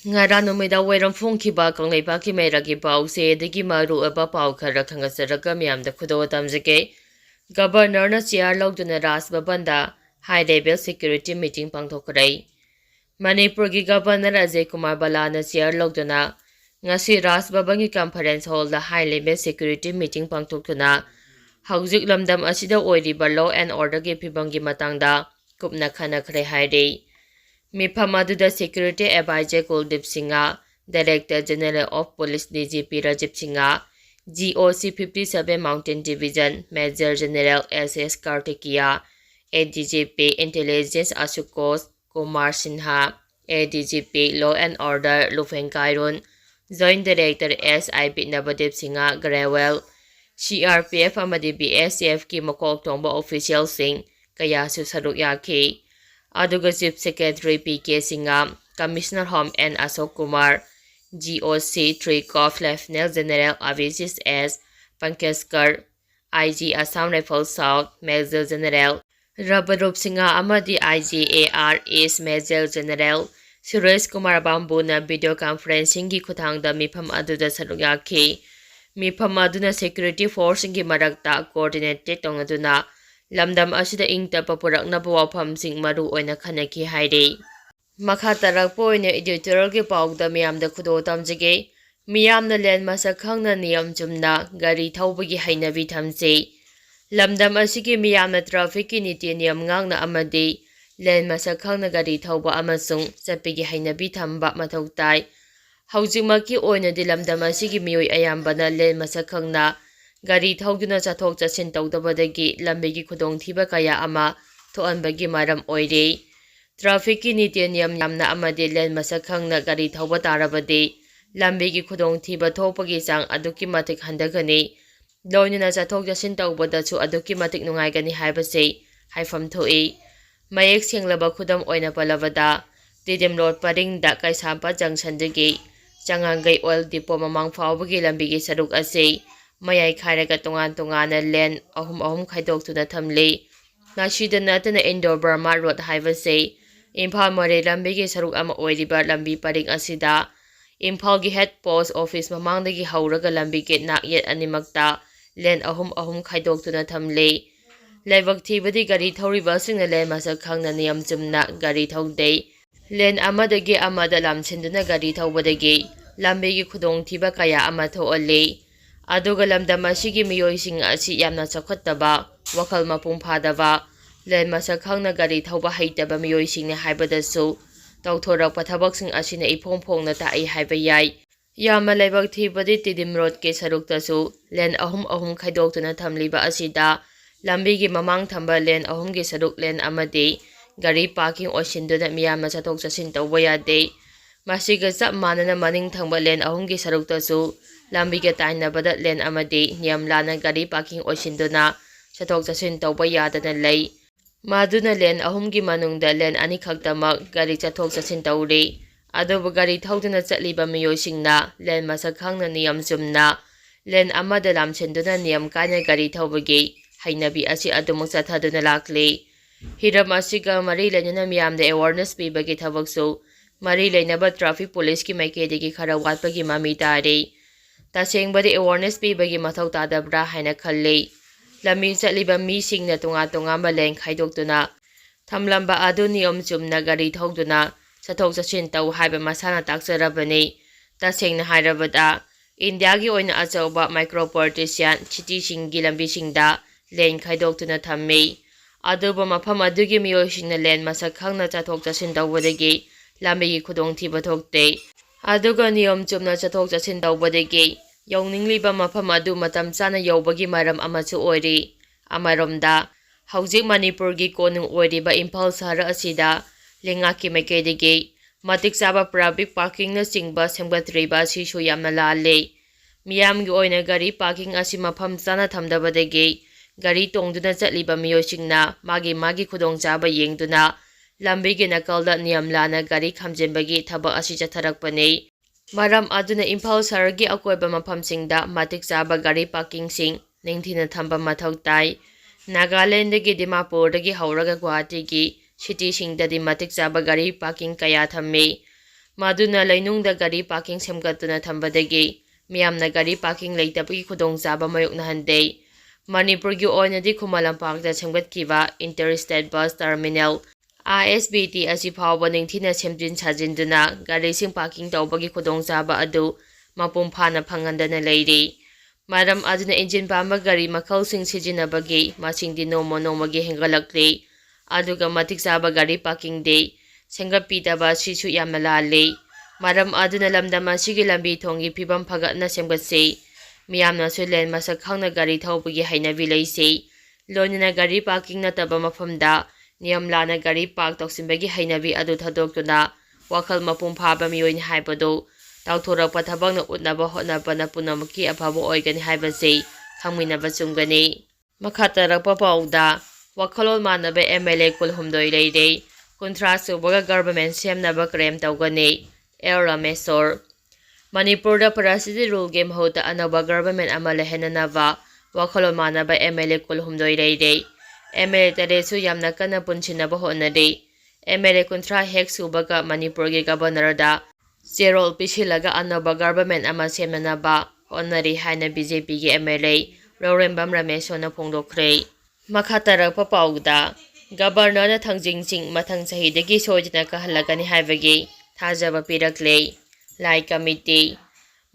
Ngara numida wairam phongkhiba kangleipaki mairagi pause dagi maru aba pau khara khangasaraga miyamda khudo tamjake Governor na chair lawduna Ras Babanda high level security meeting pangthokrai Manipur gi Governor Ajay Kumar Bala na chair lawduna ngasi Ras Babangi conference hall da high level security meeting pangthokuna haujuk lamdam asida oiriba law and order gi phibamgi matangda kupna khanakhre haire Mifam aduda Security Advisor Kuldip Singha, Director General of Police DGP Rajib Singha, GOC 57 Mountain Division Major General SS Kartikia, ADGP Intelligence Asukos Kumar Sinha, ADGP Law and Order Lufeng Kairun, Joint Director SIP Navadip Singha Grewell, CRPF amadi BSF ki makok tongba official sing kaya su saruk yaki. Aduga Chief Secretary PK Singha, Commissioner Home and Ashok Kumar, GOC 3 Corps Lieutenant General Avisis S. Pankeskar, IG Assam Rifles South Major General Rabarup Singha amadi IGAR East Major General Suresh Kumar Bambuna video conferencing gi khutangda mifam aduda saruk yaki. Mifam aduna security force gi marakta coordinated tongaduna Lamdam asida ingtapa puraknaba wafamsing maru oina khanaki haire makha tarakpa oina editorial gi pawda miyamda khudo tamjage miyamna len masa khangna niyam chumna gari thawbagi hainabi thamse lamdam asigi miyamna traffic ki niti niyam ngangna amadi len masa khangna gari thawba amasung chapigi hainabi thamba mathau tai haujimaki oina di lamdam asigi miyoi ayambana len masa khangna Gari thauduna chathok chachin tawdabadagi lambigi khudongthiba kaya ama thoanbagi maram oire traffic ki niti niyam yamna amade len masakhangna gari thawba tarabade lambigi khudongthiba thopagi chang aduki matik handagani loinuna chathok chachin tawbadachu aduki matik nungaigani haibase haifam thoi mayek senglaba khudam oina palabada Tidim Road paringda Kaisampa junction dagi changangai oil depot mamang phawbagi lambigi saruk ase Mayai khairaga tongan len ahum khaidok thamle nasida natana Indo Burma Road haibase Imphal More lambigi saruk ama oiriba lambi paring asida Imphal gi head post office mamangdagi hauraga lambi gate nak yet animakta len ahum khaidok thamle Laibak thibadi gari thoriba singna len masa khangna niyam chumna gari thaude len amadagi amada lamchinduna gari thaubadagi lambigi khudong thiba kaya ama thoale Aduga lamdam asigi miyoising asi yamna chakhattaba wakhal mapung phadaba len masa khangna gari thauba haitaba miyoising ne haibadasu tawthorak pathabaksing asina iphongphongna tai haiba yai yama laibak thibadi Tidim Road ke saruktasu len ahum khaidoktuna thamliba asida lambigi mamang thamba len ahum gi saruk len amadi gari parking oisinduna miyamna chathok chasin tawba yade masiga chap manana maning thangba len ahum gi saruktasu Lambiga tainabada len amadi niyam lana gari parking oisinduna chathok chasin tawba yadana lei maduna len ahumgi manungda len ani khaktamak gari chathok chasin tawre aduba gari thauduna chatliba miyoisingna len masa khangna niyam chumna len amada lamchenduna niyam kaina gari thawbagi hainabi asi adumuk chathaduna lakle hiram asiga mari lenana miyamda awareness pibagi thabaksu mari leinaba traffic police ki maikedi khara watpagi mami tare Tasengbadi awareness pibagi mathau tadabra haina khalle lami chatliba mi singna tunga maleng khaidoktuna thamlamba adu niyam chumna gari thauduna chathok chachin taw haiba masana takjarabani tasengna hairabada India gi oina achauba micropolitan city singi lambi singda len khaidoktuna thamme aduba mafam adugi miyoisingna len masak khangna chathok chachin tawbadagi lambi gi khudongthiba thokte aduga niyam chumna chathok chachin tawbadagi Yauningliba mafam adu matam chana yawbagi maram amachu oiri amaromda haujik Manipur gi konung oiriba Imphal sahara asida lengaki maikedi matik chaba public parking na chingba semgatriba sisu yamna lale miyam gi oina gari parking asi mafam chana thamdabadagi gari tongduna chatliba miyosingna magi khudong chaba yengduna lambi gi nakalda niyam lana gari khamjenbagi thaba asi chatharakpane Maram aduna Imphal saragi akoiba mafamsingda matik chaba gari parking sing ningthina thamba mathau tai Nagaland gi Dimapur gi hauraga Guwahati gi city singda di matik chaba gari parking kaya thamme Maduna lainungda gari parking semgatuna thambadagi miyamna gari parking leitabagi khudongchaba mayoknahandei. Manipurgi oinadi Khumalampakda semgatkiba Interstate Bus Terminal ISBT asi phawba ningthina semjin sajinduna garising parking tawbagi khudongchaba adu mapum phana phangandana leiri. Maram aduna engine pamba gari makhalsing sijinabagi masingdi nomagi hengalakle aduga matik chaba gari parking day senggapidaba sisu yamna lale. Maram aduna lamdama sigi lambi thongi phibam phagatna semgatse miyamna sulen masak khangna gari thawbagi hainabi leise loinana gari parking nataba mafamda niyam lana gari park toksinbagi hainabi adu thadoktuna wakhal mapum phaba miyoin haibado tawthorakpa thabakna utnaba hotnabana punamaki afaba oigani haibase khangminaba chumgani. Makhatarapa pauda wakhalol manaba MLA kulhumdoi leire kunthra subaga government semnaba krem tawgani air ramesor. Manipurda parasiti rule game hota anaba government amala henanaba wakhalol manaba MLA kulhumdoi leire MLA taresu yamna kana punchinaba honade MLA kunthra hek subaga Manipurgi governor da Zerol Pishilaga anaba government ama semnanaba honari haina BJP gi MLA Rorembam Rameshona phongdokhre. Makhatarapa pauda governor na Thangjing Ching mathang sahidagi sojina kahallagani haibagi thajaba pirakle lai committee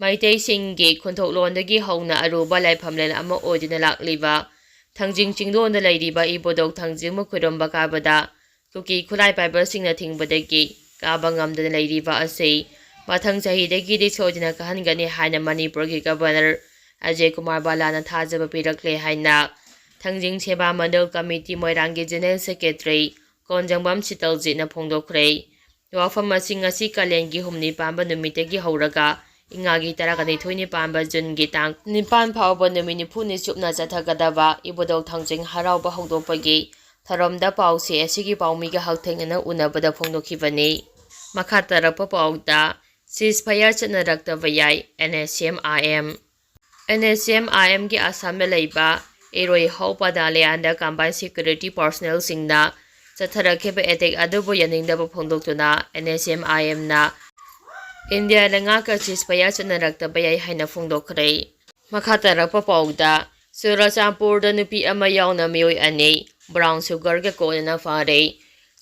maitei singgi khontoklondagi houna aruba laifamlen ama oidina lakliba Thangjing Ching londa leiriba ibodok Thangjing mukhuromba kabada kuki khulai paibar singna thingbadagi kaba ngamdana leiriba ase mathang sahidagi di sojina kahangani haina Manipurgi governor Ajay Kumar Balana thajaba pirakle haina. Thangjing Siba Mandal Committee Moirangi General Secretary Konjangbam Chitalji na phongdokhre. Wafam asing asi kalengi humni pamba numitagi hauraga ingagi taragani thoini pamba jungi tang nipan phawba numini phuni chupna chathagadaba ibodok Thangjing harauba hongdopagi tharomda pause asigi paumiga hakthengna unabada phongdokhibani. Makhatarapa pauda ceasefire chanarakta vayai NSCN-IM NSCN-IM gi Assam leiba eroi haupada leanda combined security personnel singna chatharakhiba attack adubu yaningdaba phongdoktuna NSCN-IM na India langa ka ceasefire chanarakta bayai haina phongdokhre. Makhatarapa pauda Churachandpurda nupi ama yauna miyoi ani brown sugar ga konana fare.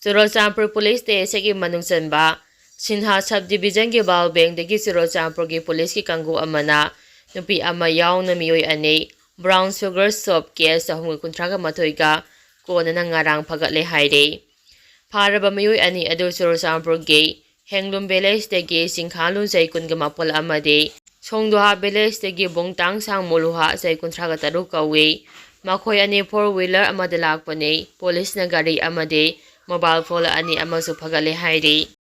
Churachandpur police station gi manungchanba Sinha subdivision gi balbeng dagi Churachandpur gi police ki kangu amana nupi ama yauna miyoi ani brown sugar soap case ahung kuntraga matoiga konana ngarang phagatle haire. Pharaba miyoi ani adu Churachandpur gi Henglum village dagi Singkhalun Jaikun ga mapol amade Songdoha village dagi Bongtang sang muluha Jaikun traga taru kawi makhoi ani 4-wheeler amada lakpane police na gari amade mobile phone ani amasu phagatle haire.